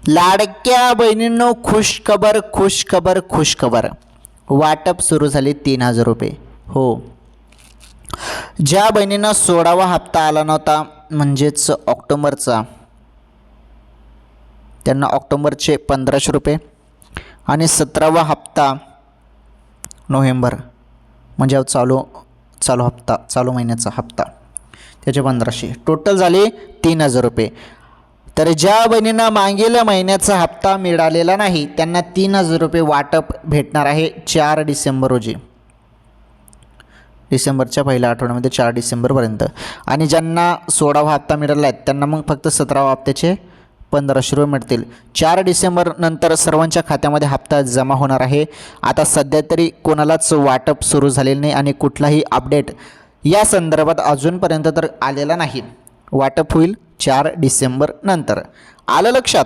लाडक्या बहिणींनो, खुशखबर खुशखबर खुशखबर. वाटप सुरू झाले 3,000 रुपये. हो, ज्या बहिणींना 16वा हप्ता आला नव्हता म्हणजेच ऑक्टोबरचा, त्यांना ऑक्टोबरचे 1,500 रुपये आणि 17वा हप्ता नोव्हेंबर म्हणजे चालू हप्ता, चालू महिन्याचा हप्ता, त्याचे 1,500, टोटल झाले 3,000 रुपये. तर ज्या बहिणींना मागील महिन्याचा हप्ता मिळालेला नाही त्यांना 3,000 रुपये वाटप भेटणार आहे 4 डिसेंबर रोजी, डिसेंबरच्या पहिल्या आठवड्यामध्ये 4 डिसेंबरपर्यंत. आणि ज्यांना 16वा हप्ता मिळाला आहे त्यांना मग फक्त 17वा हप्त्याचे 1,500 रुपये मिळतील. 4 डिसेंबर नंतर सर्वांच्या खात्यामध्ये हप्ता जमा होणार आहे. आता सध्या तरी कोणालाच वाटप सुरू झालेलं नाही आणि कुठलाही अपडेट या संदर्भात अजूनपर्यंत तर आलेला नाही. वाटप होईल 4 डिसेंबर नंतर. आलं लक्षात?